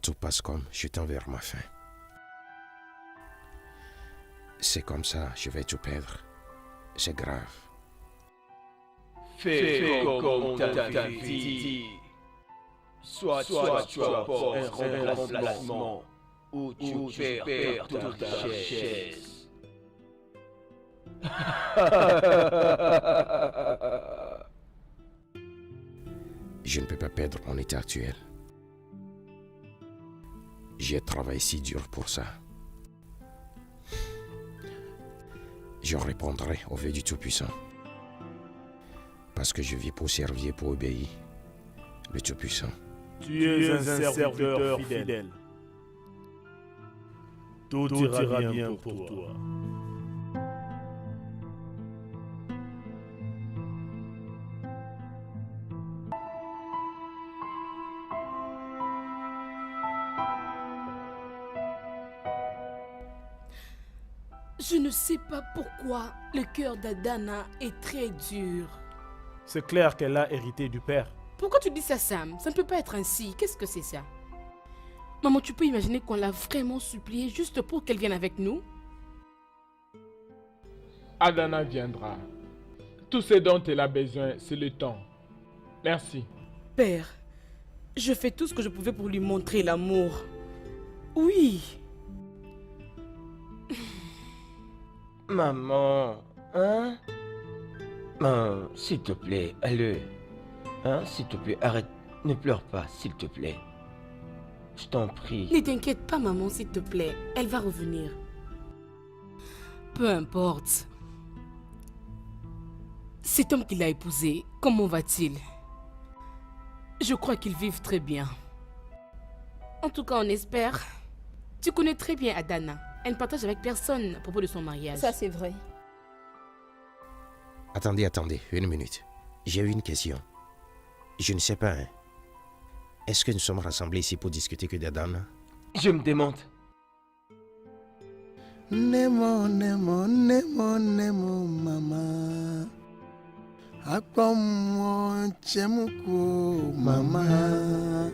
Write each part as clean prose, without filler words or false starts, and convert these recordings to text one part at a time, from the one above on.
tout passe comme je tends vers ma fin. C'est comme ça, je vais tout perdre. C'est grave. Fais comme on t'a dit. Soit tu apportes un remplacement ou tu perds toute ta chaise. Je ne peux pas perdre mon état actuel. J'ai travaillé si dur pour ça. Je répondrai au vœu du Tout-Puissant. Parce que je vis pour servir et pour obéir le Tout-Puissant. Tu es un serviteur fidèle. Tout ira bien pour toi. Je ne sais pas pourquoi le cœur d'Adana est très dur. C'est clair qu'elle a hérité du père. Pourquoi tu dis ça, Sam? Ça ne peut pas être ainsi. Qu'est-ce que c'est ça? Maman, tu peux imaginer qu'on l'a vraiment supplié juste pour qu'elle vienne avec nous? Adana viendra. Tout ce dont elle a besoin, c'est le temps. Merci. Père, je fais tout ce que je pouvais pour lui montrer l'amour. Oui. Maman, hein? S'il te plaît, allez. Hein, s'il te plaît, arrête. Ne pleure pas, s'il te plaît. Je t'en prie. Ne t'inquiète pas, maman, s'il te plaît. Elle va revenir. Peu importe. Cet homme qu'il a épousé, comment va-t-il? Je crois qu'ils vivent très bien. En tout cas, on espère. Tu connais très bien Adana. Elle ne partage avec personne à propos de son mariage. Ça, c'est vrai. Attendez, une minute. J'ai une question. Je ne sais pas, hein. Est-ce que nous sommes rassemblés ici pour discuter que d'Adana? Je me demande. Nemo, Nemo, Nemo, Nemo, mama. Akpammo chemuko, mama.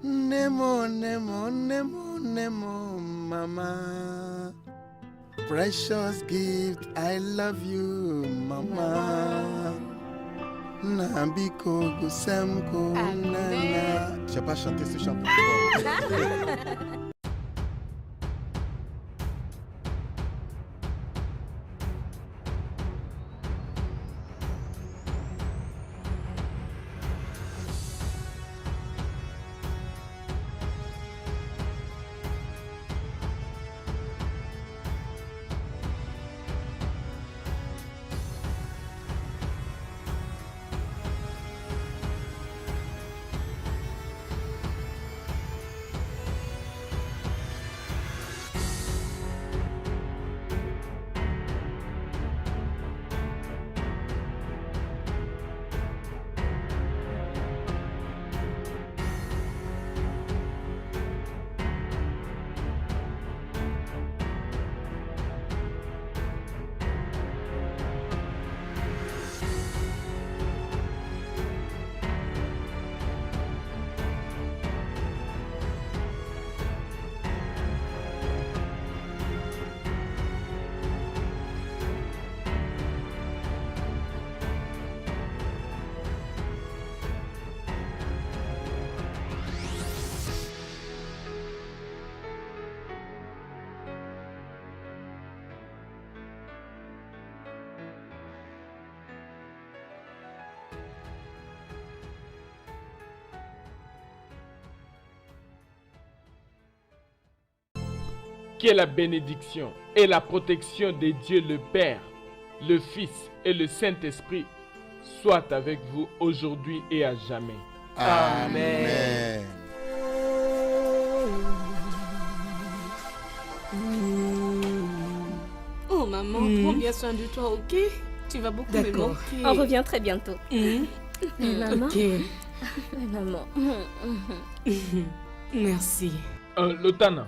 Nemo, Nemo, Nemo, Nemo, mama. Precious gift, I love you, mama. Nabiko Gusemko, nana. Je sais pas chanter ce chant pour toi. Que la bénédiction et la protection de Dieu le Père, le Fils et le Saint-Esprit soient avec vous aujourd'hui et à jamais. Amen. Oh maman, prends bien soin de toi, ok? Tu vas beaucoup me manquer. On revient très bientôt. Maman. Ok. Maman. Merci. Lotana,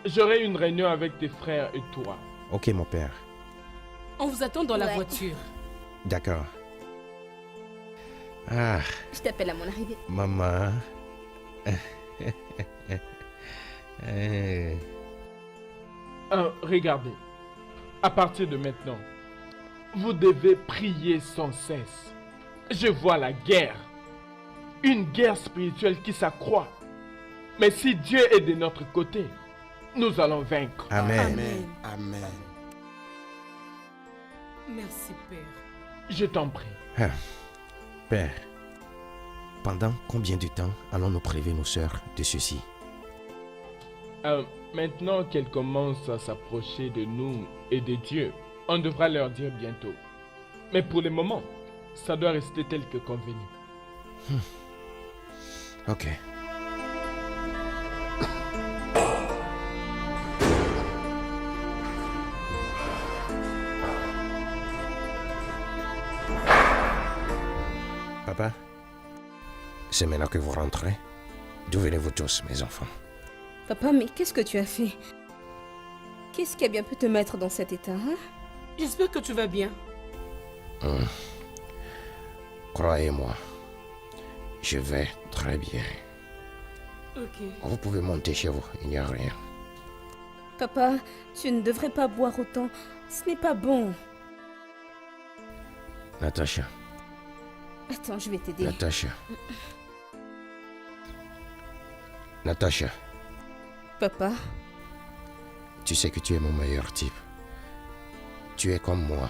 j'aurai une réunion avec tes frères et toi. Ok, mon père. On vous attend dans la Ouais. voiture. D'accord. Ah, Je t'appelle à mon arrivée. maman. Regardez, à partir de maintenant, vous devez prier sans cesse. Je vois la guerre, une guerre spirituelle qui s'accroît. Mais si Dieu est de notre côté, nous allons vaincre. Amen. Amen. Amen. Merci, Père. Je t'en prie. Ah. Père, pendant combien de temps allons-nous priver nos sœurs de ceci? Maintenant qu'elles commencent à s'approcher de nous et de Dieu, on devra leur dire bientôt. Mais pour le moment, ça doit rester tel que convenu. Ok. Papa, c'est maintenant que vous rentrez. D'où venez-vous tous, mes enfants? Papa, mais qu'est-ce que tu as fait? Qu'est-ce qui a bien pu te mettre dans cet état, hein? J'espère que tu vas bien. Croyez-moi, je vais très bien. Ok. Vous pouvez monter chez vous, il n'y a rien. Papa, tu ne devrais pas boire autant. Ce n'est pas bon. Natacha, Attends, je vais t'aider. Natacha. Natacha, Papa, tu sais que tu es mon meilleur type. Tu es comme moi,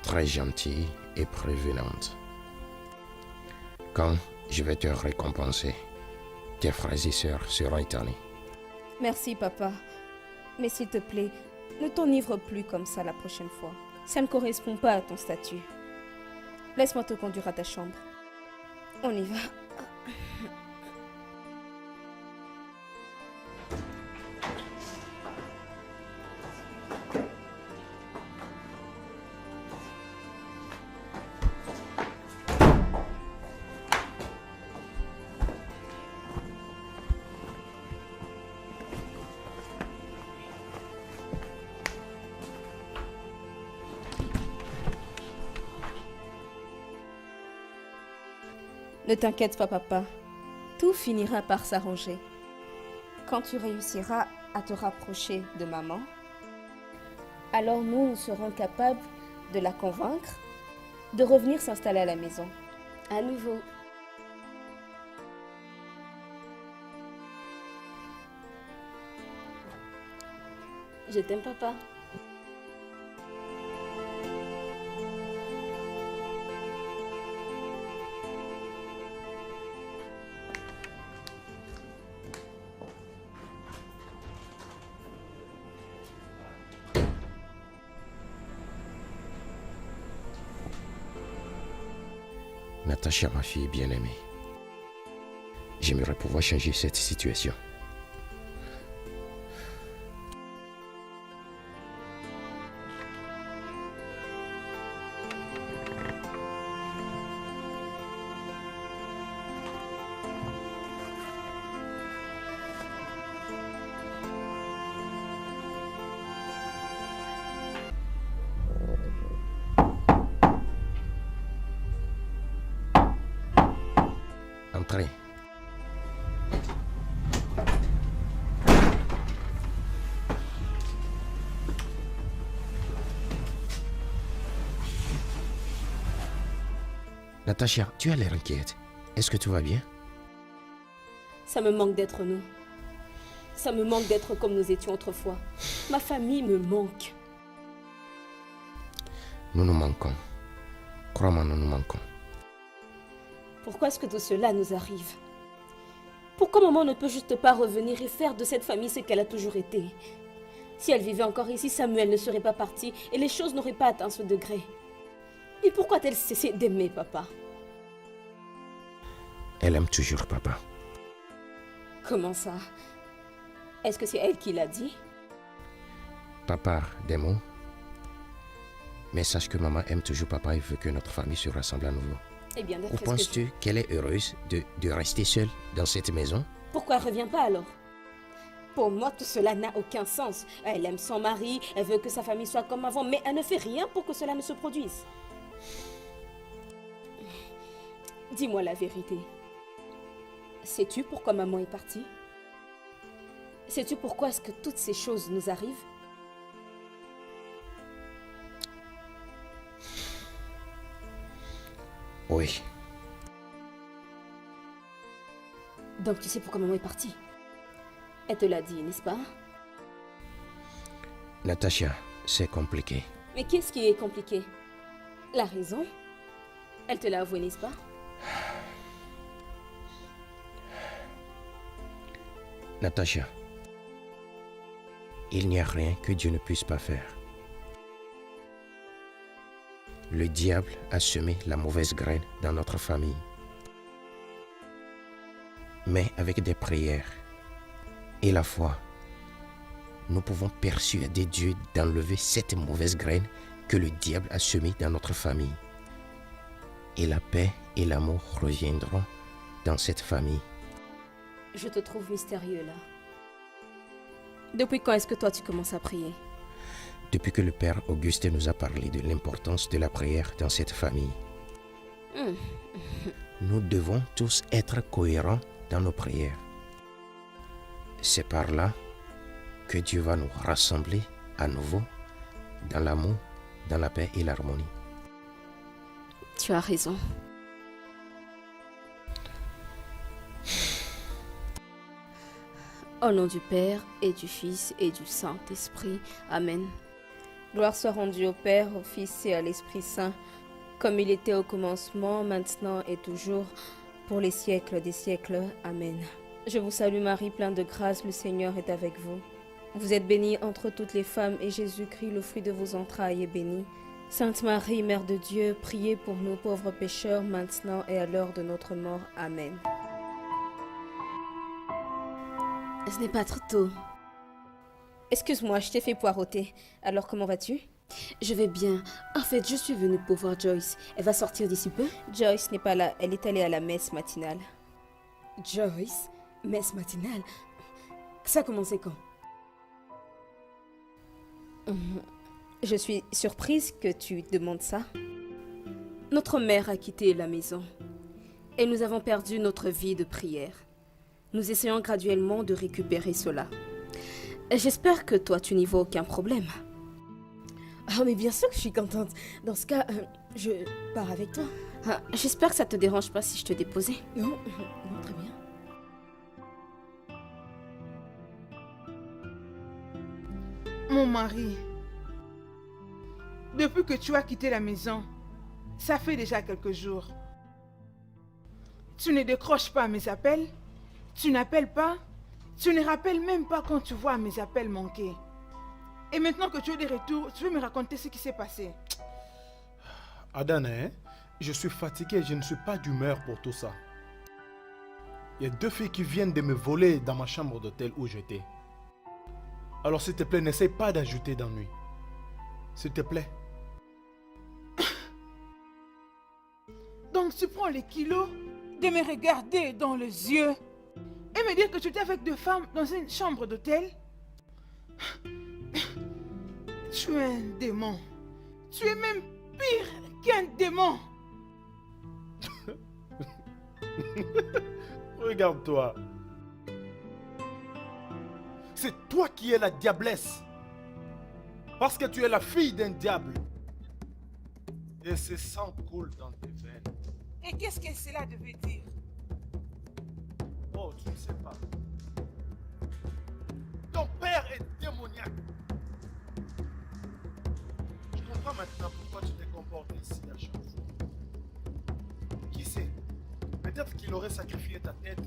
très gentille et prévenante. Quand je vais te récompenser, tes frères et sœurs seront étonnés. merci papa. Mais s'il te plaît, ne t'enivre plus comme ça la prochaine fois. Ça ne correspond pas à ton statut. Laisse-moi te conduire à ta chambre. On y va. Ne t'inquiète pas, papa. Tout finira par s'arranger. Quand tu réussiras à te rapprocher de maman, alors nous serons capables de la convaincre de revenir s'installer à la maison. À nouveau. Je t'aime, papa. Natacha, ma fille bien-aimée. J'aimerais pouvoir changer cette situation. Entrez. Natacha, tu as l'air inquiète. Est-ce que tout va bien? Ça me manque d'être nous. Ça me manque d'être comme nous étions autrefois. Ma famille me manque. Nous nous manquons. Crois-moi, nous nous manquons. Pourquoi est-ce que tout cela nous arrive? Pourquoi maman ne peut juste pas revenir et faire de cette famille ce qu'elle a toujours été? Si elle vivait encore ici, Samuel ne serait pas parti et les choses n'auraient pas atteint ce degré. Et pourquoi a-t-elle cessé d'aimer papa? Elle aime toujours papa. Comment ça? Est-ce que c'est elle qui l'a dit? Papa, des mots. Mais sache que maman aime toujours papa et veut que notre famille se rassemble à nouveau. Eh bien, Ou d'après ce que penses-tu qu'elle est heureuse de rester seule dans cette maison? Pourquoi elle revient pas alors? Pour moi, tout cela n'a aucun sens. Elle aime son mari, elle veut que sa famille soit comme avant, mais elle ne fait rien pour que cela ne se produise. Dis-moi la vérité. Sais-tu pourquoi maman est partie? Sais-tu pourquoi est-ce que toutes ces choses nous arrivent? Oui, Donc tu sais pourquoi maman est partie? Elle te l'a dit, n'est-ce pas? Natacha, c'est compliqué. Mais qu'est-ce qui est compliqué? La raison? Elle te l'a avoué, n'est-ce pas? Natacha, il n'y a rien que Dieu ne puisse pas faire. Le diable a semé la mauvaise graine dans notre famille. Mais avec des prières et la foi, nous pouvons persuader Dieu d'enlever cette mauvaise graine que le diable a semée dans notre famille. Et la paix et l'amour reviendront dans cette famille. Je te trouve mystérieux là. Depuis quand est-ce que toi tu commences à prier? Depuis que le Père Augustin nous a parlé de l'importance de la prière dans cette famille. Nous devons tous être cohérents dans nos prières. C'est par là que Dieu va nous rassembler à nouveau dans l'amour, dans la paix et l'harmonie. Tu as raison. Au nom du Père et du Fils et du Saint-Esprit. Amen. Gloire soit rendue au Père, au Fils et à l'Esprit Saint, comme il était au commencement, maintenant et toujours, pour les siècles des siècles. Amen. Je vous salue Marie, pleine de grâce, le Seigneur est avec vous. Vous êtes bénie entre toutes les femmes, et Jésus-Christ, le fruit de vos entrailles, est béni. Sainte Marie, Mère de Dieu, priez pour nous pauvres pécheurs, maintenant et à l'heure de notre mort. Amen. Ce n'est pas trop tôt. Excuse-moi, je t'ai fait poireauter. Alors comment vas-tu? Je vais bien. En fait, je suis venue pour voir Joyce. Elle va sortir d'ici peu? Joyce n'est pas là, elle est allée à la messe matinale. Joyce? Messe matinale? Ça a commencé quand? Je suis surprise que tu demandes ça. Notre mère a quitté la maison et nous avons perdu notre vie de prière. Nous essayons graduellement de récupérer cela. J'espère que toi, tu n'y vois aucun problème. Ah, mais bien sûr que je suis contente. Dans ce cas, je pars avec toi. Ah, j'espère que ça te dérange pas si je te déposais. Non, non, très bien. Mon mari, depuis que tu as quitté la maison, ça fait déjà quelques jours. Tu ne décroches pas mes appels, tu n'appelles pas, tu ne rappelles même pas quand tu vois mes appels manquer. Et maintenant que tu es de retour, tu veux me raconter ce qui s'est passé? Adana, hein? Je suis fatigué, je ne suis pas d'humeur pour tout ça. Il y a 2 filles qui viennent de me voler dans ma chambre d'hôtel où j'étais. Alors s'il te plaît, n'essaie pas d'ajouter d'ennui. S'il te plaît. Donc tu prends les kilos de me regarder dans les yeux et me dire que tu étais avec 2 femmes dans une chambre d'hôtel? Tu es un démon. Tu es même pire qu'un démon. Regarde-toi. C'est toi qui es la diablesse. Parce que tu es la fille d'un diable. Et ce sang coule dans tes veines. Et qu'est-ce que cela devait dire? Oh, tu ne sais pas. Ton père est démoniaque. Je comprends maintenant pourquoi tu t'es comporté ici à chaque fois. Qui sait? Peut-être qu'il aurait sacrifié ta tête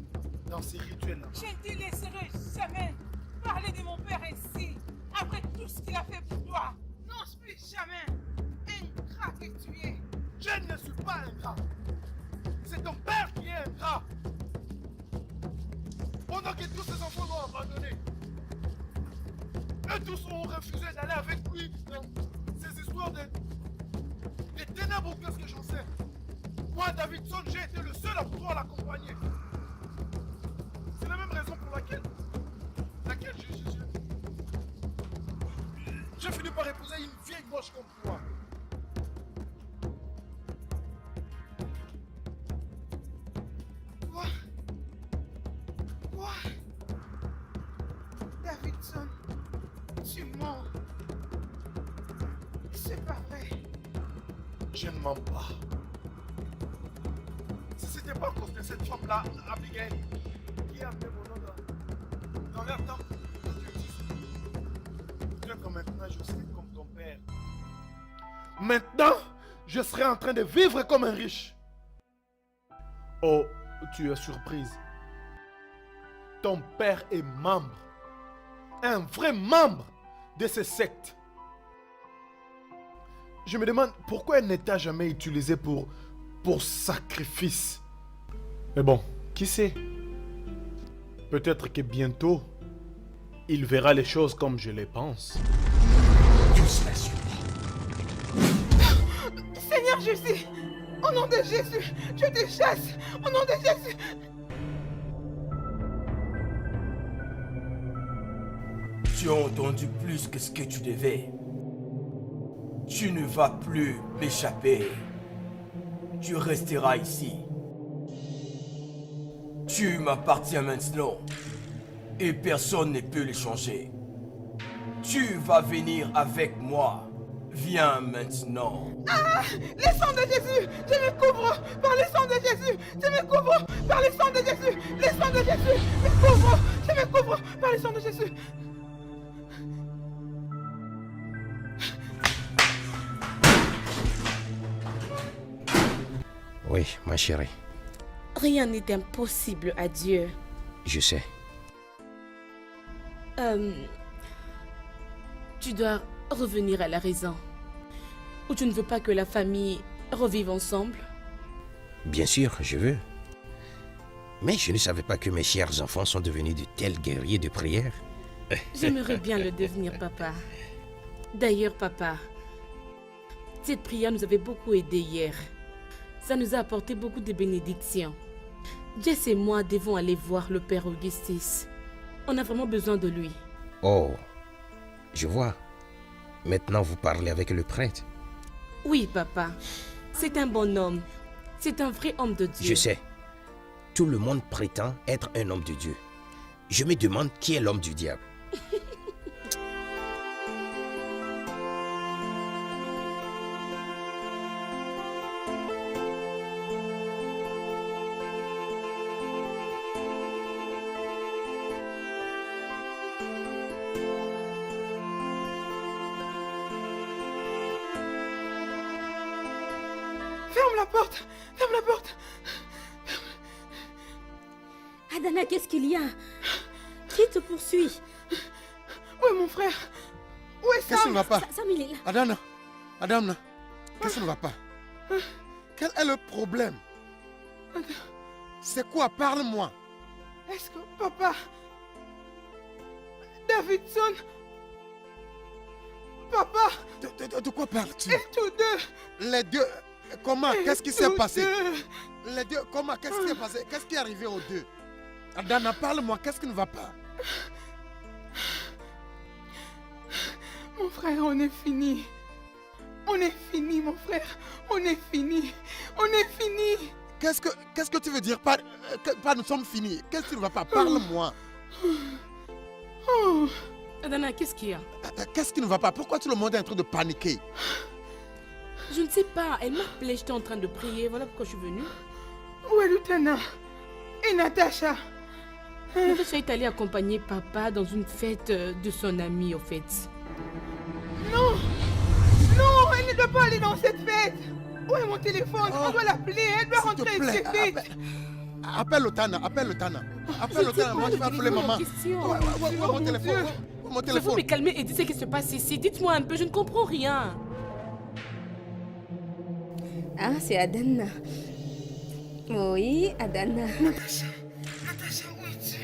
dans ces rituels-là. Je ne te laisserai jamais parler de mon père ici, après tout ce qu'il a fait pour toi. Non, je ne suis jamais ingrat que tu es. Je ne suis pas ingrat. C'est ton père qui est ingrat. Pendant que tous ses enfants l'ont abandonné. Eux tous ont refusé d'aller avec lui dans ces histoires de ténèbres ou qu'est-ce que j'en sais. Moi, Davidson, j'ai été le seul à pouvoir l'accompagner. C'est la même raison pour laquelle j'ai fini par épouser une vieille moche comme toi. Tu mens. C'est pas vrai. Je ne mens pas. Si c'était pas à cause de cette femme-là, Abigail, qui a amené mon nom dans leur temple, peut-être maintenant je serai comme ton père. Maintenant, je serai en train de vivre comme un riche. Oh, tu es surprise. Ton père est membre, un vrai membre de ces sectes. Je me demande pourquoi elle ne t'a jamais utilisé pour sacrifice. Mais bon, qui sait? Peut-être que bientôt, il verra les choses comme je les pense. Tout cela sur Seigneur Jésus, au nom de Jésus, je te chasse. Au nom de Jésus. Tu as entendu plus que ce que tu devais. Tu ne vas plus m'échapper. Tu resteras ici. Tu m'appartiens maintenant. Et personne ne peut le changer. Tu vas venir avec moi. Viens maintenant. Ah, le sang de Jésus, je me couvre par le sang de Jésus. Je me couvre par le sang de Jésus. Le sang de Jésus, je me couvre par le sang de Jésus. Oui, ma chérie, Rien n'est impossible à Dieu. je sais. Tu dois revenir à la raison. Ou tu ne veux pas que la famille revive ensemble? Bien sûr, je veux. Mais je ne savais pas que mes chers enfants sont devenus de tels guerriers de prière. J'aimerais bien le devenir, papa. D'ailleurs, papa, cette prière nous avait beaucoup aidé hier. Ça nous a apporté beaucoup de bénédictions. Jess et moi devons aller voir le Père Augustus. On a vraiment besoin de lui. Oh, je vois. Maintenant, vous parlez avec le prêtre. Oui, papa. C'est un bon homme. C'est un vrai homme de Dieu. Je sais. Tout le monde prétend être un homme de Dieu. Je me demande qui est l'homme du diable. Ferme la porte. Ferme la porte. Adana, qu'est-ce qu'il y a? Qui te poursuit? Où est mon frère? Où est Sam? Qu'est-ce qui ne va pas? Sam, il est là. Adana, Adana, qu'est-ce qui ne va pas? Quel est le problème? C'est quoi? Parle-moi. Est-ce que papa... Davidson... Papa... De quoi parles-tu? Et tous deux... Les deux... Comment? Qu'est-ce qui s'est tous passé? deux. Les deux... Comment? Qu'est-ce qui s'est passé? Qu'est-ce qui est arrivé aux deux? Adana, parle-moi. Qu'est-ce qui ne va pas? Mon frère, on est fini. On est fini, mon frère. On est fini. On est fini. Qu'est-ce que tu veux dire par nous sommes finis? Qu'est-ce qui ne va pas? Parle-moi. Oh. Adana, qu'est-ce qu'il y a? Qu'est-ce qui ne va pas? Pourquoi tout le monde est en train de paniquer? Je ne sais pas. Elle m'a appelé, j'étais en train de prier. Voilà pourquoi je suis venue. Où est Lutana? Et Natacha? Natacha est allée accompagner papa dans une fête de son ami, au fait. Non! Non, elle ne doit pas aller dans cette fête! Où est mon téléphone? On doit l'appeler, elle doit S'il te rentrer plaît, ici vite! appelle Otana, appelle Otana. Appelle Otana, moi je vais appeler maman. Ouais, mon téléphone. Mon Je vous téléphone. me calmer et dites ce qui se passe ici. Dites-moi un peu, je ne comprends rien. Ah, c'est Adana. Oui, Adana. Natacha, où es-tu?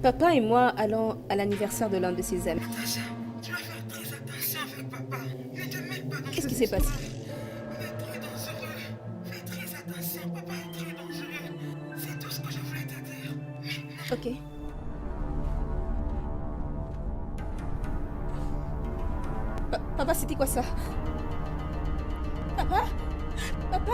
Papa et moi allons à l'anniversaire de l'un de ses amis. Natacha, tu dois faire très attention avec papa. Ne te mets pas dans Qu'est-ce cette qui s'est passé? Il est très dangereux. Fais très attention, papa est très dangereux. C'est tout ce que je voulais te dire. Ok. Papa, c'était quoi ça? Papa? Papa?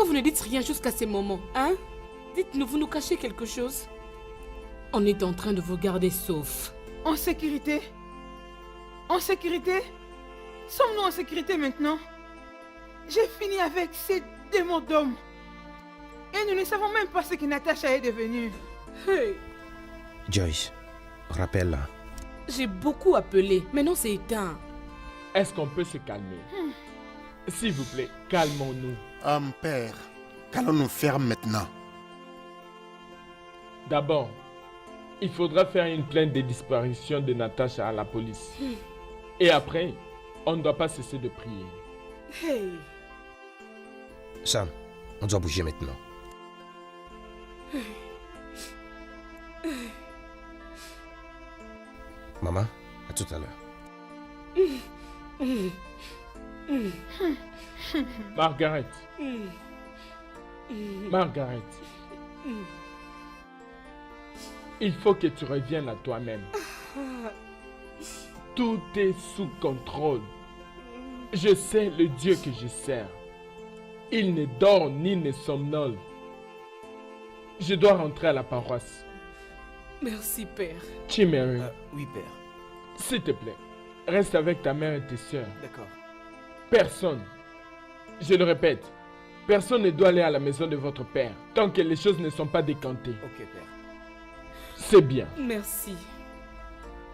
Pourquoi vous ne dites rien jusqu'à ces moments, hein? Dites-nous, vous nous cachez quelque chose? On est en train de vous garder sauf. En sécurité? En sécurité? Sommes-nous en sécurité maintenant? J'ai fini avec ces démons d'hommes. Et nous ne savons même pas ce que Natacha est devenue. Hey. Joyce, rappelle-la. J'ai beaucoup appelé, maintenant c'est éteint. Est-ce qu'on peut se calmer? S'il vous plaît, calmons-nous. Père, qu'allons-nous faire maintenant? D'abord, il faudra faire une plainte de disparition de Natacha à la police. Et après, on ne doit pas cesser de prier. Hey. Sam, on doit bouger maintenant. Maman, à tout à l'heure. Margaret. Margaret. Il faut que tu reviennes à toi-même. Tout est sous contrôle. Je sais le Dieu que je sers. Il ne dort ni ne somnole. Je dois rentrer à la paroisse. Merci, Père. Chiméré, Oui, père. s'il te plaît, reste avec ta mère et tes sœurs. D'accord. Personne, je le répète, personne ne doit aller à la maison de votre père tant que les choses ne sont pas décantées. Ok, père. C'est bien. Merci.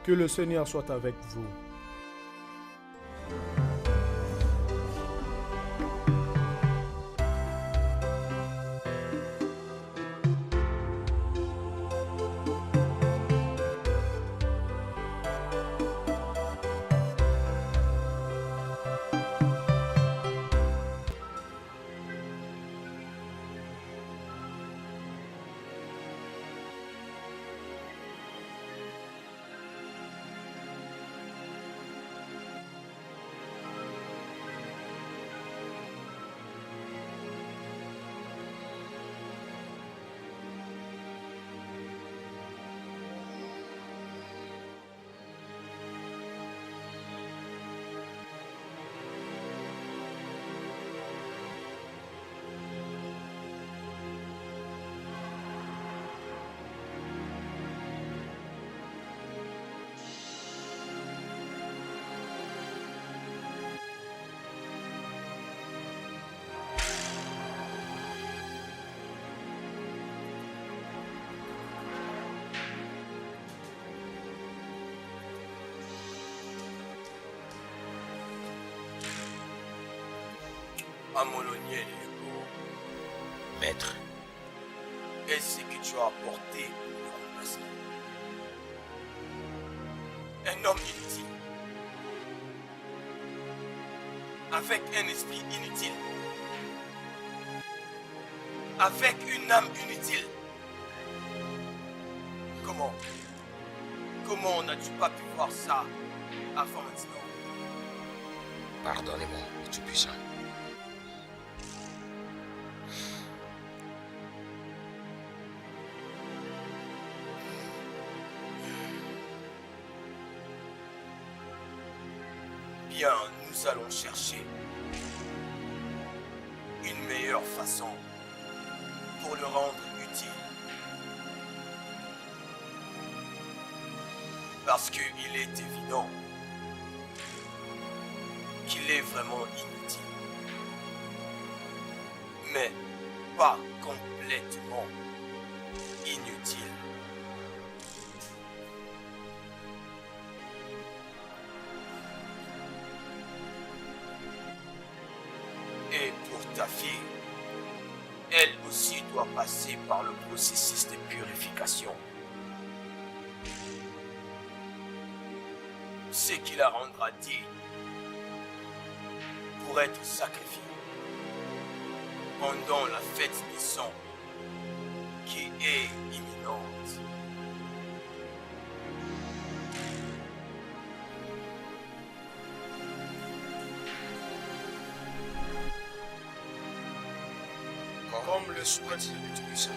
Que le Seigneur soit avec vous. Amoloniel, Maître, est-ce que tu as apporté le remplacement? Un homme inutile. Avec un esprit inutile. Avec une âme inutile. Comment n'as-tu pas pu voir ça avant maintenant? pardonnez-moi, Tout-Puissant. Bien, nous allons chercher une meilleure façon pour le rendre utile. Parce qu'il est évident qu'il est vraiment inutile. Mais pas complètement inutile. Et pour ta fille, elle aussi doit passer par le processus de purification. Ce qui la rendra digne pour être sacrifiée pendant la fête des sangs qui est imminente. Comme le souhaite le Tout-Puissant.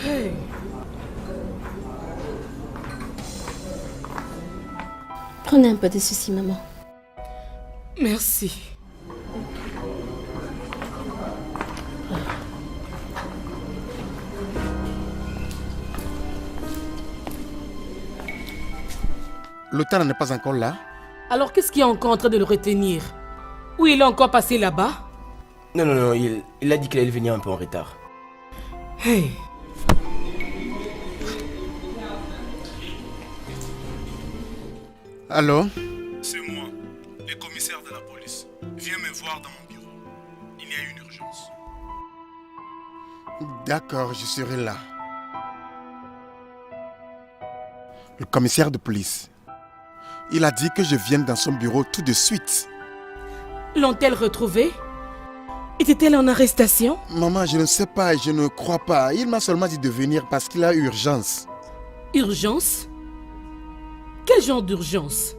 Hey. Prenez un peu de ceci, maman. Merci. L'Otana n'est pas encore là. Alors qu'est-ce qui est encore en train de le retenir? Ou il est encore passé là-bas? Non, il a dit qu'il allait venir un peu en retard. Hey. Allô? C'est moi, le commissaire de la police. Viens me voir dans mon bureau. Il y a une urgence. D'accord, je serai là. Le commissaire de police. Il a dit que je vienne dans son bureau tout de suite. L'ont-elles retrouvée? Était-elle en arrestation? Maman, je ne sais pas et je ne crois pas. Il m'a seulement dit de venir parce qu'il a urgence. Urgence? Quel genre d'urgence?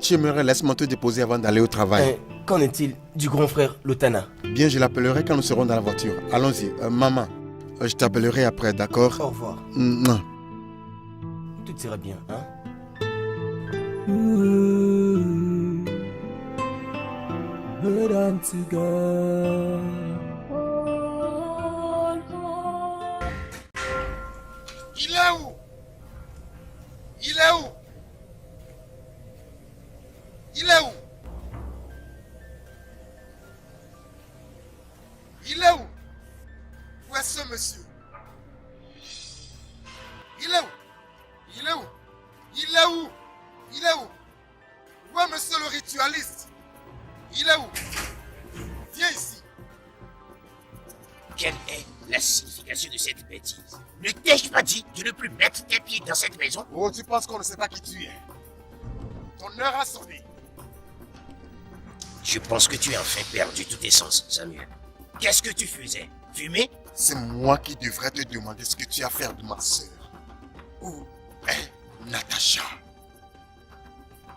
Tu aimerais, laisse-moi te déposer avant d'aller au travail. Qu'en est-il du grand frère Lotana? Bien, je l'appellerai quand nous serons dans la voiture. Allons-y. Maman, je t'appellerai après, d'accord? Au revoir. Non. Tout ira bien, hein? Il est où? Il est où? Il est où? Il est où? Où est ce monsieur? Il est où? Il est où? Il est où? Il est où? Où est monsieur le ritualiste? Il est où? Viens ici. Quelle est la signification de cette bêtise? Ne t'ai-je pas dit de ne plus mettre tes pieds dans cette maison? Oh, tu penses qu'on ne sait pas qui tu es? Ton heure a sonné. Je pense que tu as enfin perdu tous tes sens, Samuel. Qu'est-ce que tu faisais? Fumer? C'est moi qui devrais te demander ce que tu as fait de ma soeur. Où est Natacha?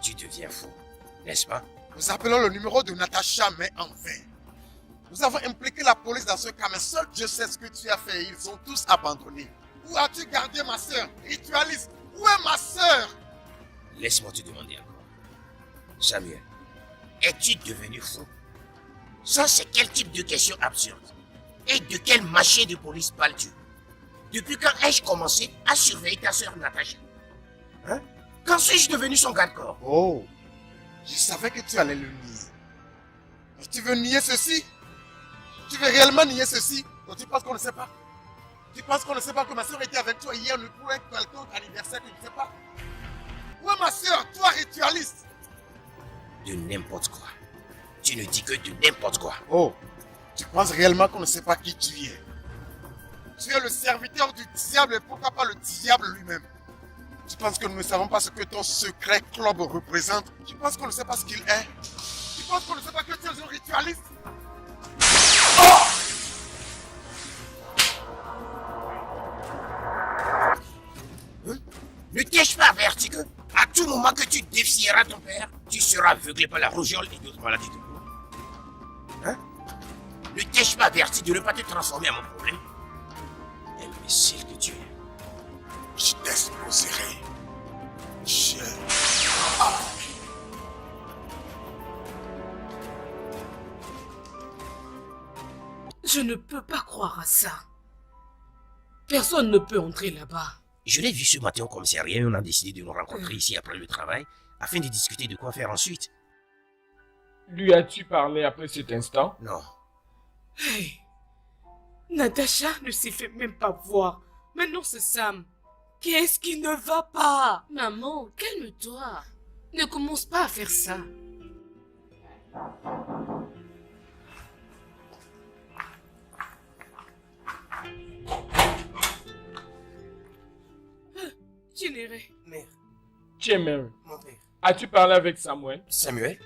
Tu deviens fou, n'est-ce pas? Nous appelons le numéro de Natacha, mais en vain. Nous avons impliqué la police dans ce cas, mais seul Dieu sait ce que tu as fait. Ils ont tous abandonné. Où as-tu gardé ma soeur? Ritualiste, où est ma soeur? Laisse-moi te demander encore. Samuel, es-tu devenu fou? Ça, c'est quel type de question absurde? Et de quelle machine de police parles-tu? Depuis quand ai-je commencé à surveiller ta soeur Natacha? Hein? Quand suis-je devenu son garde-corps? Oh, je savais que tu allais le nier. Mais tu veux nier ceci? Tu veux réellement nier ceci? Ou tu penses qu'on ne sait pas? Tu penses qu'on ne sait pas que ma soeur était avec toi hier pour un quelconque anniversaire que tu ne sais pas? Où est ma soeur, toi ritualiste? De n'importe quoi. Tu ne dis que de n'importe quoi. Oh, tu penses réellement qu'on ne sait pas qui tu es? Tu es le serviteur du diable et pourquoi pas le diable lui-même? Tu penses que nous ne savons pas ce que ton secret club représente? Tu penses qu'on ne sait pas ce qu'il est? Tu penses qu'on ne sait pas que tu es un ritualiste? Ne t'ai-je pas averti que, à tout moment que tu défieras ton père, tu seras aveuglé par la rougeole et d'autres maladies de peau? Hein? Ne t'ai-je pas averti de ne pas te transformer en mon problème? Imbécile que tu es. Je t'exposerai. Je ne peux pas croire à ça. Personne ne peut entrer là-bas. Je l'ai vu ce matin au commissariat et on a décidé de nous rencontrer ici après le travail afin de discuter de quoi faire ensuite. Lui as-tu parlé après cet instant? Non. Hey. Natacha ne s'est fait même pas voir. Maintenant c'est Sam. Qu'est-ce qui ne va pas? Maman, calme-toi. Ne commence pas à faire ça. Généré. Mère. Mary. Mon père. As-tu parlé avec Samuel? Samuel?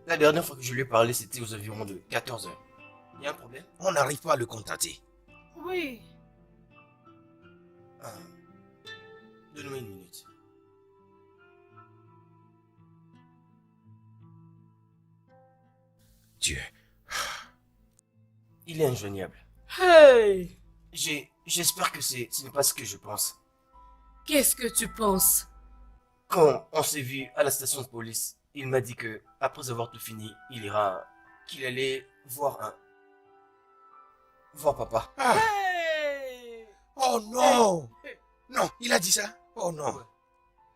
La dernière fois que je lui ai parlé, c'était aux environs de 14 h. Il y a un problème? On n'arrive pas à le contacter. Oui. Donne-moi une minute. Dieu. il est injoignable. Hey! J'espère que ce n'est pas ce que je pense. Qu'est-ce que tu penses? Quand on s'est vu à la station de police, il m'a dit que après avoir tout fini, qu'il allait voir papa. Ah. Hey! Oh non! Non, il a dit ça? Oh non.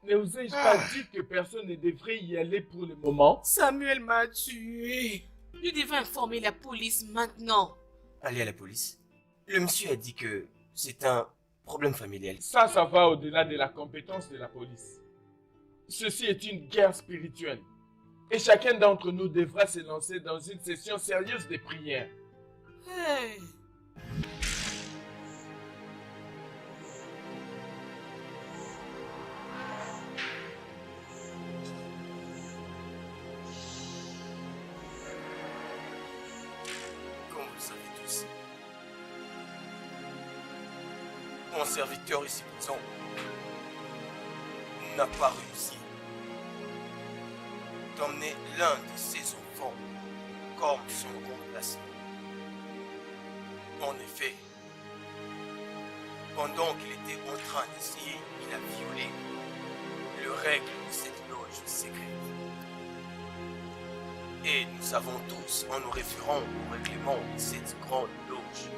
Ne vous ai-je pas dit que personne ne devrait y aller pour le moment? Samuel m'a tué. Je devais informer la police maintenant. Aller à la police. Le monsieur a dit que c'est un problème familial. Ça va au-delà de la compétence de la police. Ceci est une guerre spirituelle. Et chacun d'entre nous devra se lancer dans une session sérieuse de prière. Hey! Comme vous le savez tous, mon serviteur ici présent n'a pas réussi d'emmener l'un de ses enfants comme son remplaçant. En effet, pendant qu'il était en train d'essayer, il a violé les règles de cette loge secrète. Et nous savons tous, en nous référant au règlement de cette grande loge,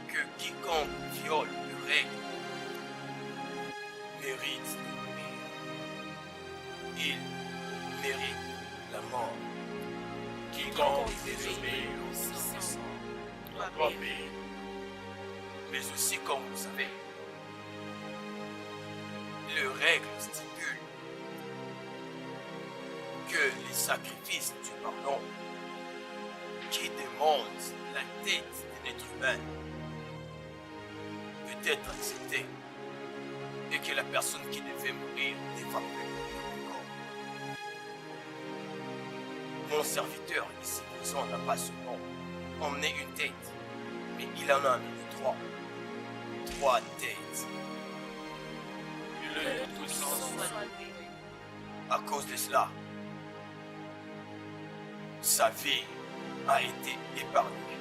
que quiconque viole les règles mérite de mourir. Il mérite la mort. Quiconque désobéit au Saint doit payer. Mais aussi, comme vous savez, les règles stipulent que les sacrifices du pardon qui demandent la tête d'un être humain peut être accepté et que la personne qui devait mourir devra plus mourir encore. Mon serviteur ici présent n'a pas seulement emmené une tête, mais il en a amené trois. 3 têtes. À cause de cela, sa vie a été épargnée.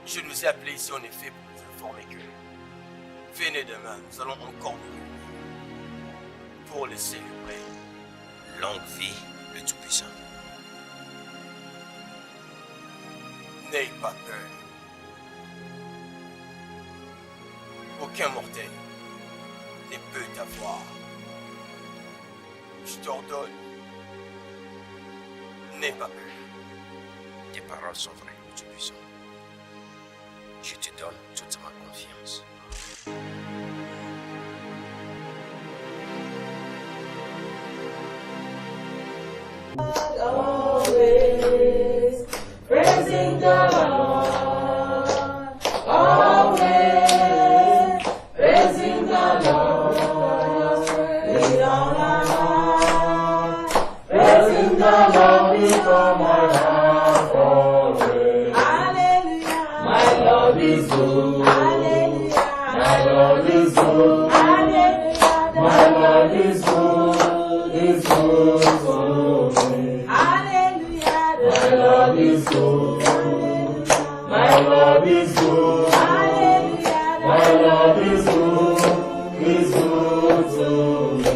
Je nous ai appelés ici en effet pour vous informer que venez demain, nous allons encore nous réunir pour le célébrer. Longue vie, le Tout-Puissant. N'ayez pas peur. Aucun mortel ne peut t'avoir. Je t'ordonne. N'aie pas peur. Tes paroles sont vraies, le Tout-Puissant. Je te donne toute ma confiance. Always praising the Lord. Always praising the Lord. With all our heart, praising the Lord with all my heart. Always. Hallelujah. My Lord is good. Hallelujah. My Lord is good. Hallelujah. My Lord is good. Is good to me. Hallelujah. My Lord is good. My Lord is good. Hallelujah. My Lord is good. Is good to me.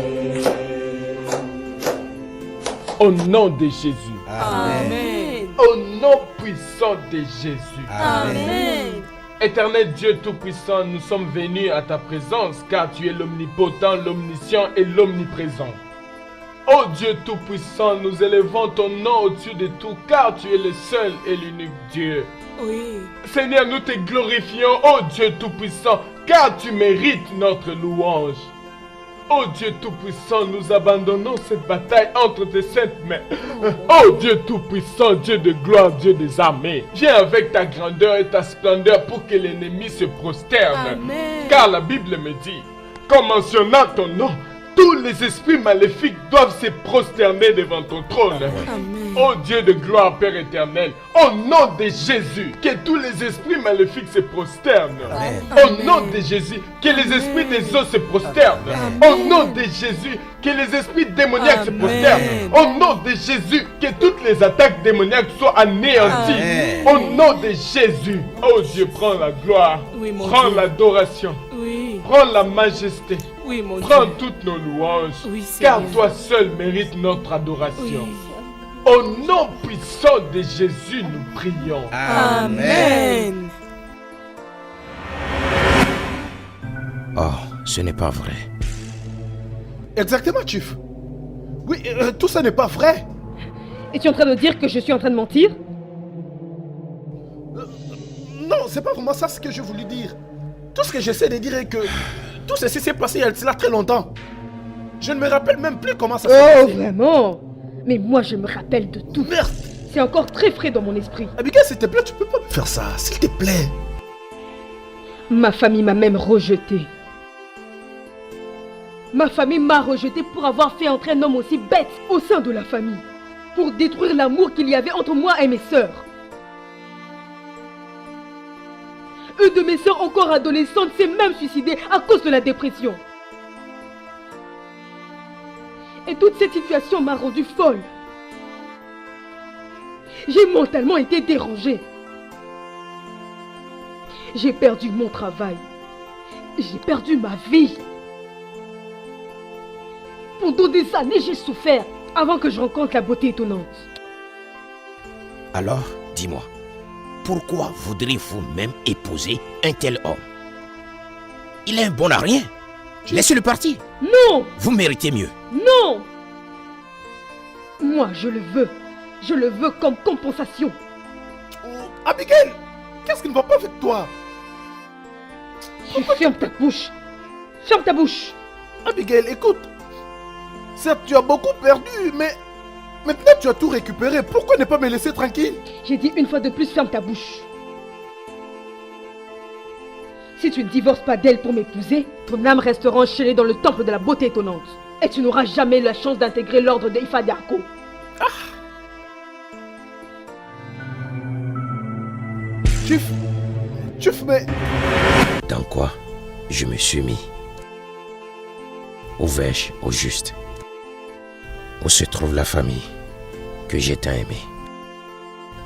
Au nom de Jésus. Amen. Au nom puissant de Jésus. Amen. Éternel Dieu Tout-Puissant, nous sommes venus à ta présence car tu es l'omnipotent, l'omniscient et l'omniprésent. Ô Dieu Tout-Puissant, nous élevons ton nom au-dessus de tout car tu es le seul et l'unique Dieu. Oui. Seigneur, nous te glorifions, ô Dieu Tout-Puissant, car tu mérites notre louange. Ô Dieu Tout-Puissant, nous abandonnons cette bataille entre tes saintes mains. Ô Dieu Tout-Puissant, Dieu de gloire, Dieu des armées, viens avec ta grandeur et ta splendeur pour que l'ennemi se prosterne. Amen. Car la Bible me dit qu'en mentionnant ton nom, tous les esprits maléfiques doivent se prosterner devant ton trône. Amen. Ô Dieu de gloire, Père éternel, au nom de Jésus, que tous les esprits maléfiques se prosternent. Au nom de Jésus, que les esprits des eaux se prosternent. Au nom de Jésus, que les esprits démoniaques se prosternent. Au nom de Jésus, que toutes les attaques démoniaques soient anéanties. Au nom de Jésus, oh Dieu, prends la gloire, Oui, mon prends Dieu. l'adoration, Oui. prends la majesté, Oui, mon prends Dieu. toutes nos louanges, Oui, car Seigneur. toi seul mérites notre adoration. Oui. Au nom puissant de Jésus, nous prions. Amen. Oh, ce n'est pas vrai. Exactement, Chief. Oui, tout ça n'est pas vrai. Et tu es en train de dire que je suis en train de mentir? Non, c'est pas vraiment ça ce que je voulais dire. Tout ce que j'essaie de dire est que tout ceci s'est passé il y a cela très longtemps. Je ne me rappelle même plus comment ça s'est Oh, passé. vraiment? Mais moi, je me rappelle de tout. Merde. C'est encore très frais dans mon esprit. Abigail, s'il te plaît, tu peux pas me faire ça, s'il te plaît. Ma famille m'a même rejeté. Ma famille m'a rejeté pour avoir fait entrer un homme aussi bête au sein de la famille. Pour détruire l'amour qu'il y avait entre moi et mes sœurs. Une de mes sœurs encore adolescente s'est même suicidée à cause de la dépression. Et toute cette situation m'a rendue folle. J'ai mentalement été dérangée. J'ai perdu mon travail. J'ai perdu ma vie. Pendant des années, j'ai souffert avant que je rencontre la beauté étonnante. Alors, dis-moi, pourquoi voudriez-vous même épouser un tel homme? Il est un bon à rien. Laissez-le partir. Non! Vous méritez mieux. Non! Moi, je le veux. Je le veux comme compensation. Abigail, qu'est-ce qui ne va pas avec toi? Ferme ta bouche. Ferme ta bouche. Abigail, écoute. Certes, tu as beaucoup perdu, mais maintenant tu as tout récupéré. Pourquoi ne pas me laisser tranquille? J'ai dit une fois de plus, ferme ta bouche. Si tu ne divorces pas d'elle pour m'épouser, ton âme restera enchaînée dans le temple de la beauté étonnante. Et tu n'auras jamais la chance d'intégrer l'ordre de Ifadiarko. Chief, mais... Dans quoi je me suis mis? Où vais-je au juste? Où se trouve la famille que j'ai tant aimée?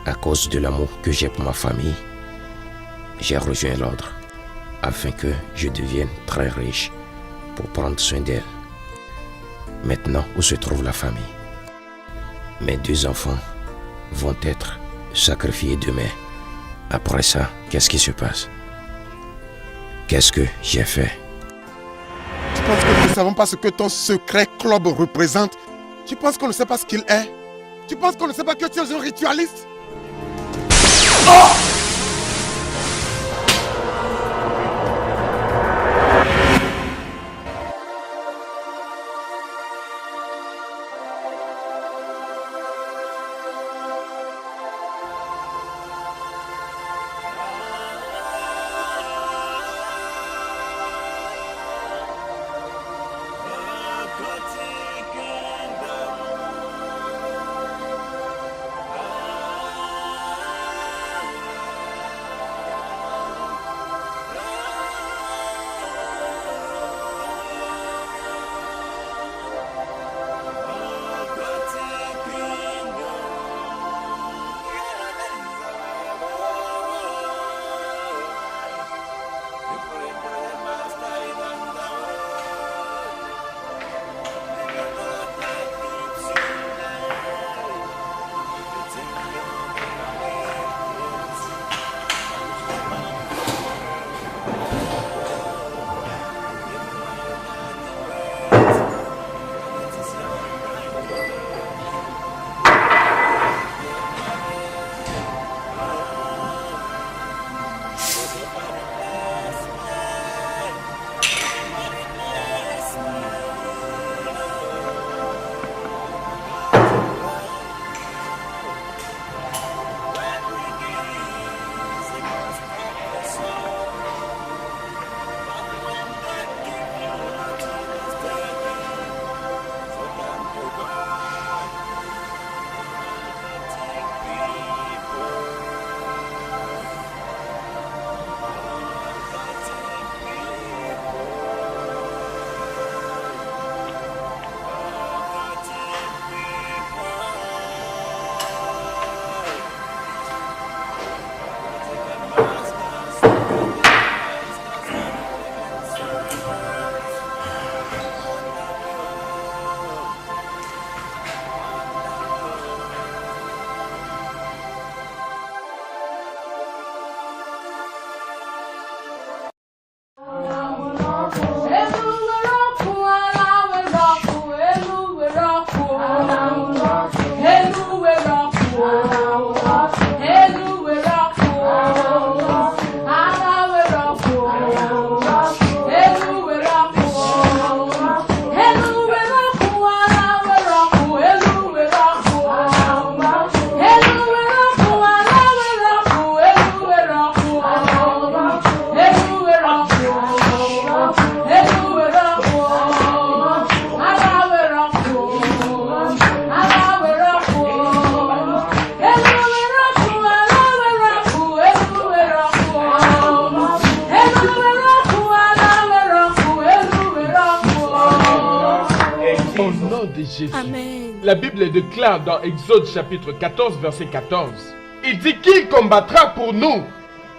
À cause de l'amour que j'ai pour ma famille, j'ai rejoint l'ordre afin que je devienne très riche pour prendre soin d'elle. Maintenant, où se trouve la famille? Mes 2 enfants vont être sacrifiés demain. Après ça, qu'est-ce qui se passe? Qu'est-ce que j'ai fait? Tu penses que nous ne savons pas ce que ton secret club représente? Tu penses qu'on ne sait pas ce qu'il est? Tu penses qu'on ne sait pas que tu es un ritualiste? de Jésus. Amen. La Bible déclare dans Exode chapitre 14, verset 14. Il dit qu'il combattra pour nous,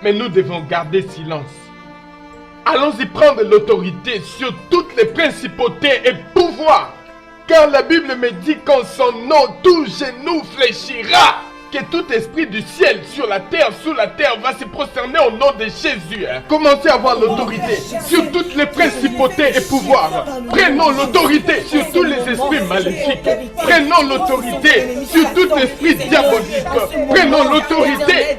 mais nous devons garder silence. Allons-y prendre l'autorité sur toutes les principautés et pouvoirs. Car la Bible me dit qu'en son nom, tout genou fléchira. Que tout esprit du ciel, sur la terre, sous la terre, va se prosterner au nom de Jésus. Commencez à avoir l'autorité sur toutes les principautés et pouvoirs. Prenons l'autorité sur tous les esprits maléfiques. Prenons l'autorité sur tout esprit diabolique. Prenons l'autorité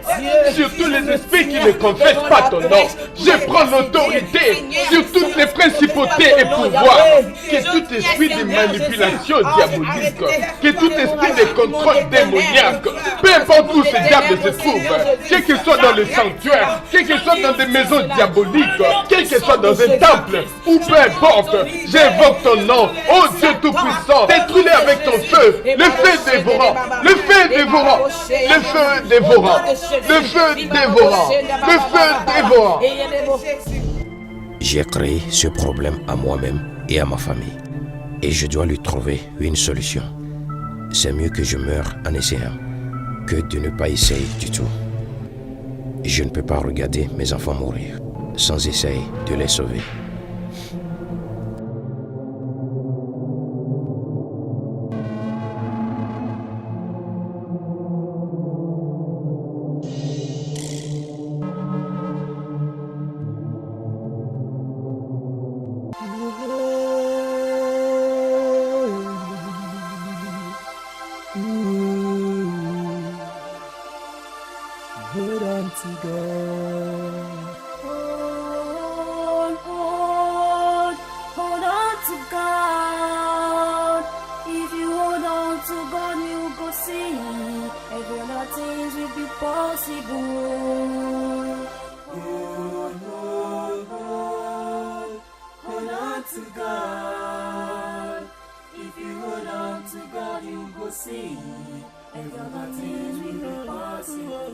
sur tous les esprits qui ne confessent pas ton nom. Je prends l'autorité sur toutes les principautés et pouvoirs. Que tout esprit de manipulation diabolique, que tout esprit de contrôle démoniaque, peu importe où ces diables se trouvent, quel que soit dans le sanctuaire, quel que soit dans des maisons diaboliques, quel que soit dans un temple, ou peu importe, j'invoque ton nom, oh Dieu Tout-Puissant, détruis-les avec ton feu, le feu dévorant, le feu dévorant, le feu dévorant, le feu dévorant, le feu dévorant. J'ai créé ce problème à moi-même et à ma famille, et je dois lui trouver une solution. C'est mieux que je meure en essayant que de ne pas essayer du tout. Je ne peux pas regarder mes enfants mourir sans essayer de les sauver. Hold on to God. Hold on to God. If you hold on to God, you go see. Every other things will be possible. Hold on to God. If you hold on to God, you go see. Every other things will be possible.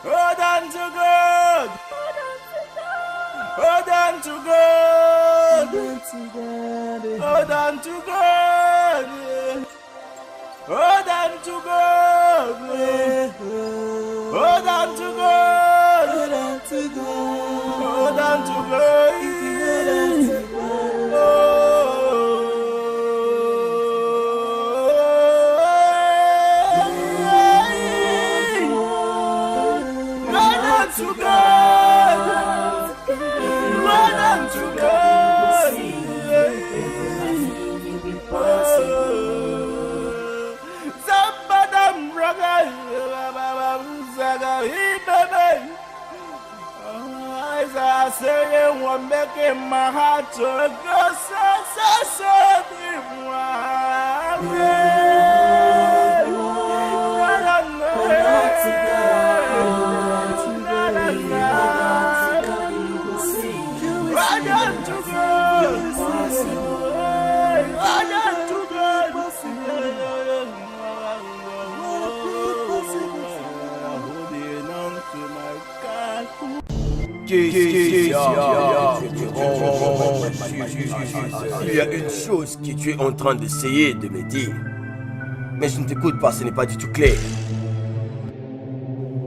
Hold on to God. Hold on to God. Hold on to God. Hold on to God. Hold on to God. Hold on to God. To God. Il y a une chose que tu es en train d'essayer de me dire. Mais je ne t'écoute pas, ce n'est pas du tout clair.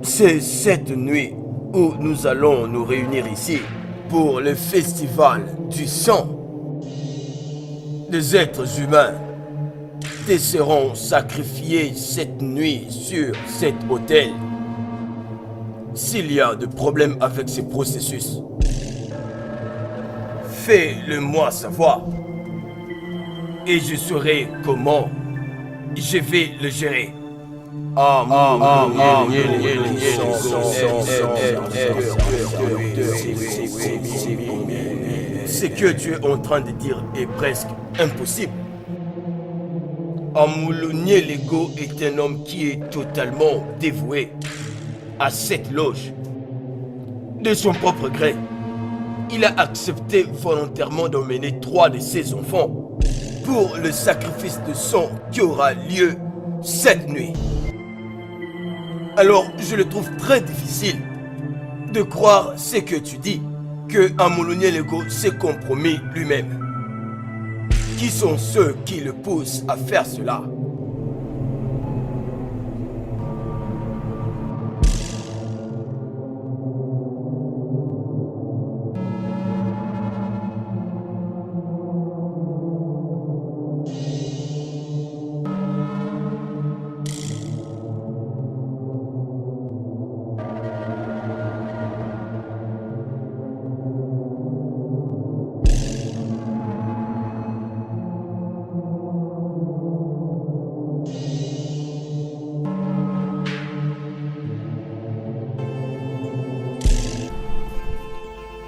C'est cette nuit où nous allons nous réunir ici pour le festival du sang. Des êtres humains te seront sacrifiés cette nuit sur cet autel. S'il y a de problèmes avec ce processus, fais-le-moi savoir. Et je saurai comment je vais le gérer. Ce que tu es en train de dire est presque impossible. Amoulonier Lego est un homme qui est totalement dévoué à cette loge. De son propre gré, il a accepté volontairement d'emmener 3 de ses enfants pour le sacrifice de sang qui aura lieu cette nuit. Alors, je le trouve très difficile de croire ce que tu dis, que Amoulonier Lego s'est compromis lui-même. Qui sont ceux qui le poussent à faire cela?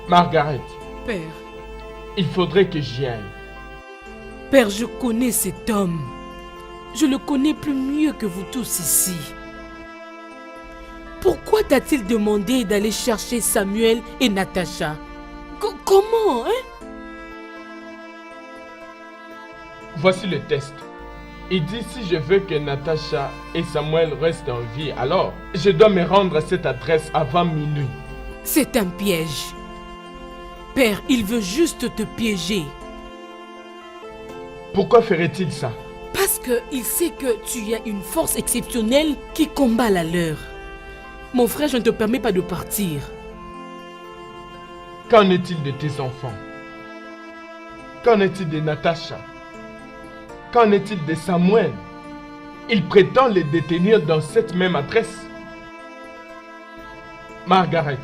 Margaret, Père, il faudrait que j'y aille. Père, je connais cet homme. Je le connais plus mieux que vous tous ici. Pourquoi t'a-t-il demandé d'aller chercher Samuel et Natacha? Comment, hein? Voici le test. Il dit si je veux que Natacha et Samuel restent en vie, alors je dois me rendre à cette adresse avant minuit. C'est un piège. Père, il veut juste te piéger. Pourquoi ferait-il ça? Parce qu'il sait que tu as une force exceptionnelle qui combat la leur. Mon frère, je ne te permets pas de partir. Qu'en est-il de tes enfants? Qu'en est-il de Natacha? Qu'en est-il de Samuel? Il prétend les détenir dans cette même adresse. Margaret,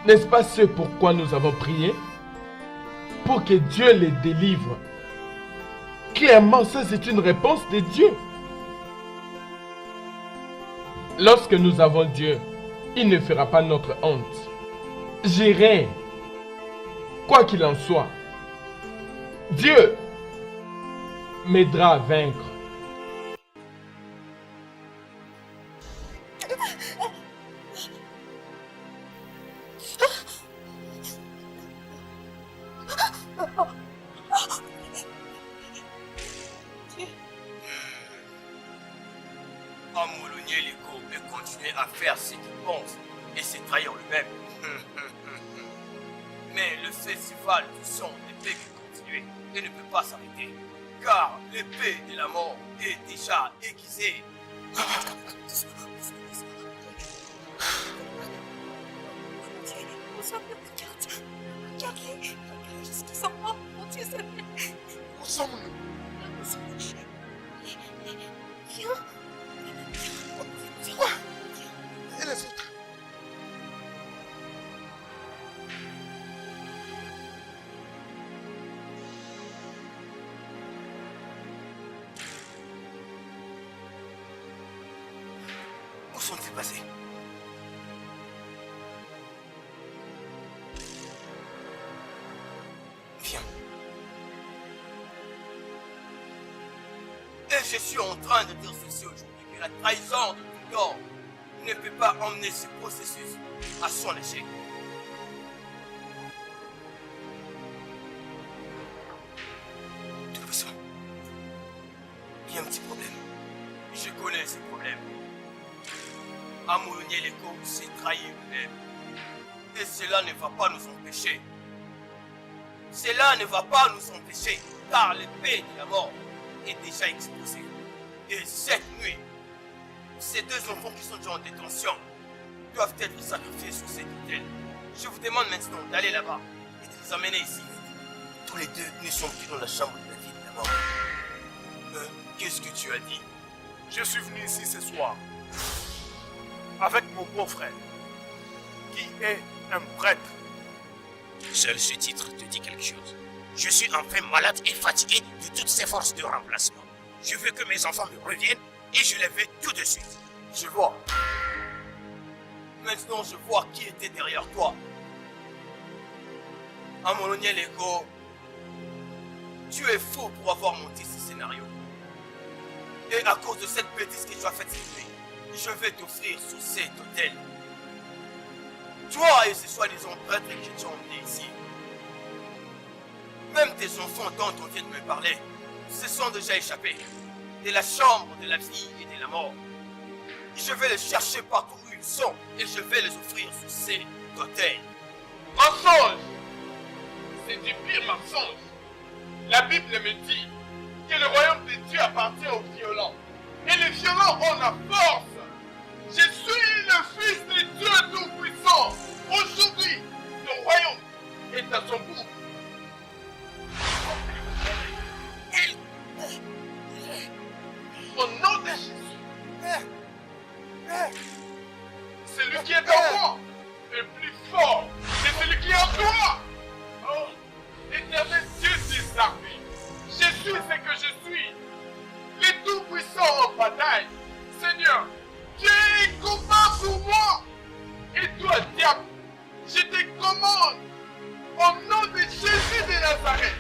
n'est-ce pas ce pourquoi nous avons prié? Pour que Dieu les délivre. Clairement, ça c'est une réponse de Dieu. Lorsque nous avons Dieu, il ne fera pas notre honte. J'irai, quoi qu'il en soit. Dieu m'aidera à vaincre. Amoulonier Lego peut continuer à faire ce qu'il pense et se trahir lui-même. Mais le festival du sang ne peut que continuer et ne peut pas s'arrêter. Car l'épée de la mort est déjà aiguisée. Où sommes-nous? Quoi? Et les autres? Où sont-ils passés? Et je suis en train de dire ceci aujourd'hui, que la trahison de tout homme ne peut pas emmener ce processus à son échec. Tout ça, il y a un petit problème. Je connais ce problème. Amoulonier l'écho s'est trahi lui-même. Et cela ne va pas nous empêcher. Cela ne va pas nous empêcher, car l'épée de la mort est déjà exposée. Et cette nuit, ces deux enfants qui sont déjà en détention doivent être sacrifiés sur cet hôtel. Je vous demande maintenant d'aller là-bas et de les amener ici. Tous les deux, nous sommes plus dans la chambre de la vie de la mort. Qu'est-ce que tu as dit? Je suis venu ici ce soir avec mon beau-frère, qui est un prêtre. Seul ce titre te dit quelque chose. Je suis enfin malade et fatigué de toutes ces forces de remplacement. Je veux que mes enfants me reviennent et je les veux tout de suite. Je vois. Maintenant, je vois qui était derrière toi. Amoulonier l'écho, tu es fou pour avoir monté ce scénario. Et à cause de cette bêtise que tu as faite cette nuit, je vais t'offrir sous cet hôtel. Toi et ces soi-disant prêtres qui t'ont emmené ici. Même tes enfants dont on vient de me parler se sont déjà échappés de la chambre de la vie et de la mort. Je vais les chercher partout où ils sont et je vais les offrir sous cet hôtel. Mensonge! C'est du pire mensonge. La Bible me dit que le royaume de Dieu appartient aux violents. Et les violents ont la force. Je suis le Fils de Dieu Tout-Puissant. Aujourd'hui, ton royaume est à son bout. Au nom de Jésus, celui qui est en moi est plus fort que celui qui est en toi. Oh, éternel Dieu des armées, je suis ce que je suis, le Tout-Puissant en bataille. Seigneur, tu es combat pour moi. Et toi, diable, je te commande, au nom de Jésus de Nazareth,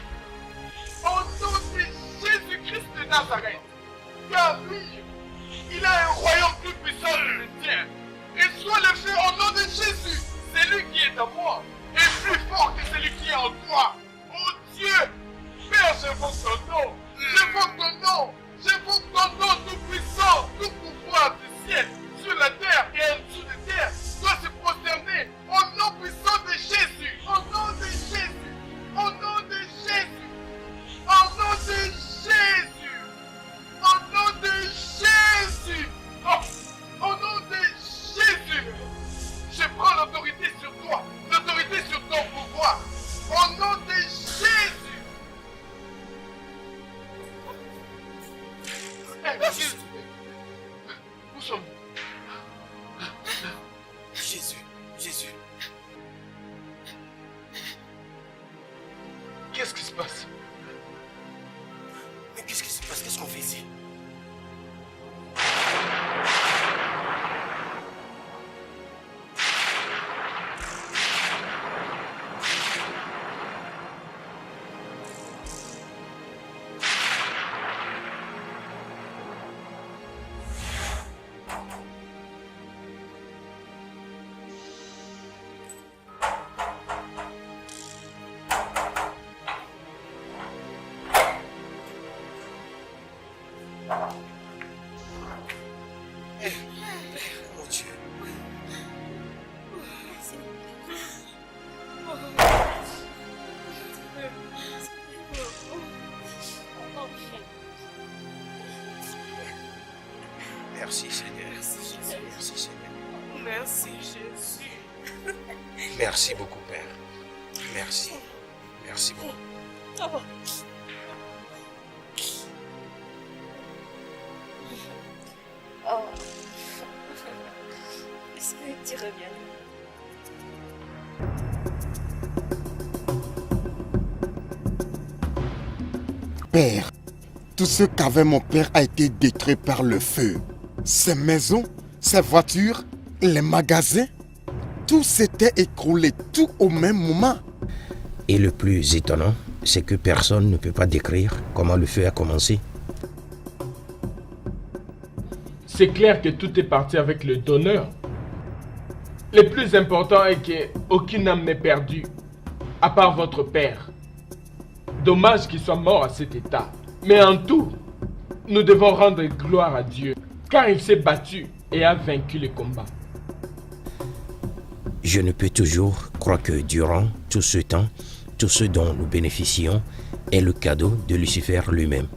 au nom de Jésus-Christ de Nazareth, car lui, il a un royaume plus puissant que le tien. Et soit le fait au nom de Jésus, celui qui est en moi est plus fort que celui qui est en toi. Oh Dieu, Père, j'invoque ton nom, j'invoque ton nom, j'invoque ton nom tout puissant, tout pouvoir du ciel, sur la terre et en dessous de terre, doit se prosterner au nom puissant de Jésus, au nom de Jésus, au nom de Jésus, au nom de Jésus, au nom de Jésus, oh, au nom de Jésus, je prends l'autorité sur toi, l'autorité sur ton pouvoir, au nom de Jésus. Jésus, où sommes-nous? Jésus, Jésus. Qu'est-ce qui se passe? Mais qu'est-ce qui se passe? Qu'est-ce qu'on fait ici? Mon Dieu. Merci Seigneur. Merci Seigneur. Merci Jésus. Merci beaucoup Père. Merci. Merci beaucoup. Oh. Oh. Est-ce que tu reviens? Père, tout ce qu'avait mon père a été détruit par le feu. Ses maisons, ses voitures, les magasins, tout s'était écroulé tout au même moment. Et le plus étonnant, c'est que personne ne peut pas décrire comment le feu a commencé. c'est clair que tout est parti avec le donneur. Le plus important est qu'aucune âme n'est perdue, à part votre père. Dommage qu'il soit mort à cet état. Mais en tout, nous devons rendre gloire à Dieu, car il s'est battu et a vaincu le combat. Je ne peux toujours croire que durant tout ce temps, tout ce dont nous bénéficions est le cadeau de Lucifer lui-même.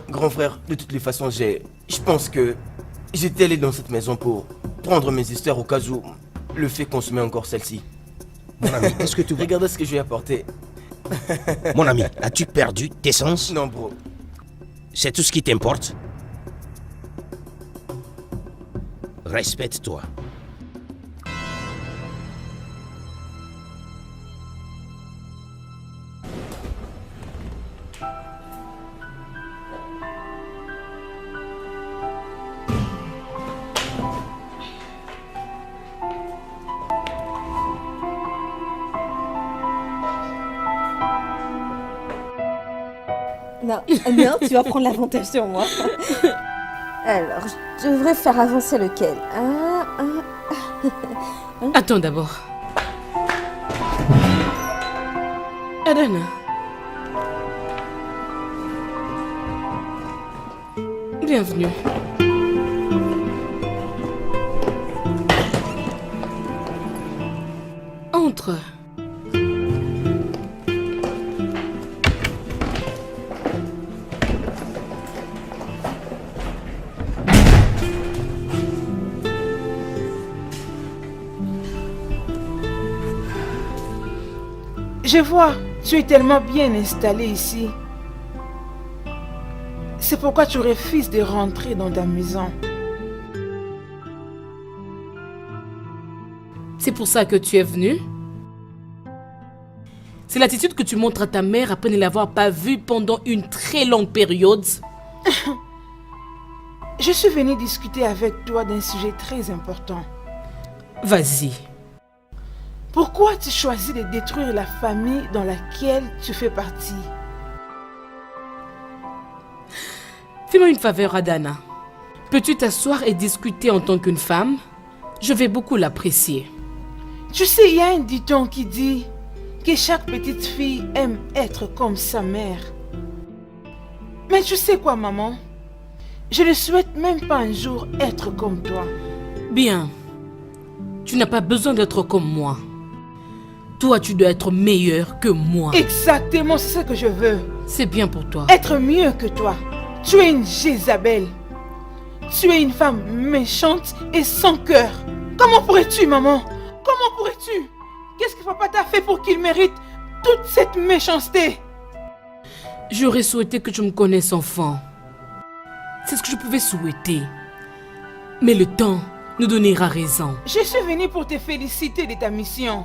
Grand frère, de toutes les façons, je pense que j'étais allé dans cette maison pour prendre mes histoires au cas où le fait consommer encore celle-ci. Mon ami, est-ce que tu... Regardez ce que je lui ai apporté. Mon ami, as-tu perdu tes sens? Non, bro. C'est tout ce qui t'importe? Respecte-toi. Non, tu vas prendre l'avantage sur moi. Alors, je devrais faire avancer lequel? Attends d'abord. Adana. Bienvenue. Entre. Je vois, tu es tellement bien installé ici. C'est pourquoi tu refuses de rentrer dans ta maison. C'est pour ça que tu es venu? C'est l'attitude que tu montres à ta mère après ne l'avoir pas vue pendant une très longue période? Je suis venue discuter avec toi d'un sujet très important. Vas-y. Pourquoi tu choisis de détruire la famille dans laquelle tu fais partie? Fais-moi une faveur, Adana. Peux-tu t'asseoir et discuter en tant qu'une femme? Je vais beaucoup l'apprécier. Tu sais, il y a un dicton qui dit que chaque petite fille aime être comme sa mère. Mais tu sais quoi, maman? Je ne souhaite même pas un jour être comme toi. Bien. Tu n'as pas besoin d'être comme moi. Toi, tu dois être meilleur que moi. Exactement, c'est ce que je veux. C'est bien pour toi. Être mieux que toi. Tu es une Jézabel. Tu es une femme méchante et sans cœur. Comment pourrais-tu, maman? Comment pourrais-tu? Qu'est-ce que papa t'a fait pour qu'il mérite toute cette méchanceté? J'aurais souhaité que tu me connaisses enfant. C'est ce que je pouvais souhaiter. Mais le temps nous donnera raison. Je suis venue pour te féliciter de ta mission.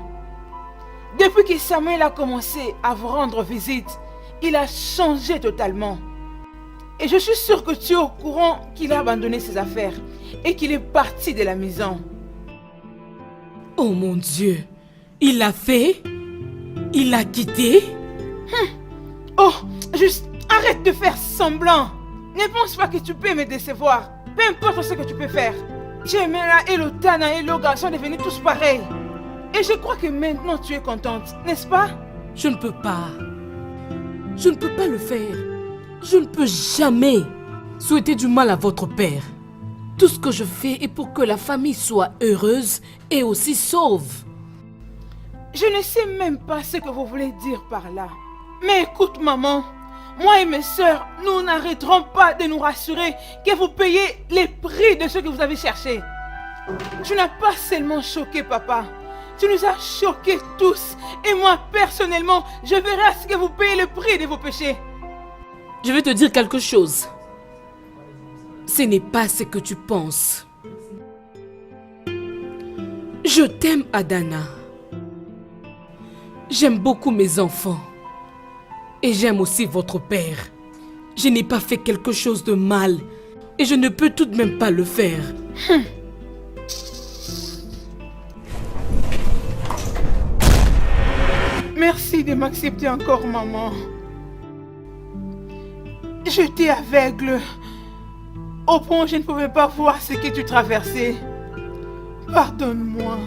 Depuis que Samuel a commencé à vous rendre visite, il a changé totalement. Et je suis sûre que tu es au courant qu'il a abandonné ses affaires et qu'il est parti de la maison. Oh mon Dieu, il l'a fait? Il l'a quitté? Oh, juste arrête de faire semblant. Ne pense pas que tu peux me décevoir. Peu importe ce que tu peux faire. Jemera et Lotana et Loga sont devenus tous pareils. Et je crois que maintenant tu es contente, n'est-ce pas? Je ne peux pas. Je ne peux pas le faire. Je ne peux jamais souhaiter du mal à votre père. Tout ce que je fais est pour que la famille soit heureuse et aussi sauve. Je ne sais même pas ce que vous voulez dire par là. Mais écoute, maman, moi et mes sœurs, nous n'arrêterons pas de nous rassurer que vous payez les prix de ce que vous avez cherché. Tu n'as pas seulement choqué papa, tu nous as choqués tous. Et moi, personnellement, je verrai à ce que vous payez le prix de vos péchés. Je vais te dire quelque chose. Ce n'est pas ce que tu penses. Je t'aime, Adana. J'aime beaucoup mes enfants. Et j'aime aussi votre père. Je n'ai pas fait quelque chose de mal. Et je ne peux tout de même pas le faire. Merci de m'accepter encore, maman. J'étais aveugle. Au point où je ne pouvais pas voir ce que tu traversais. Pardonne-moi.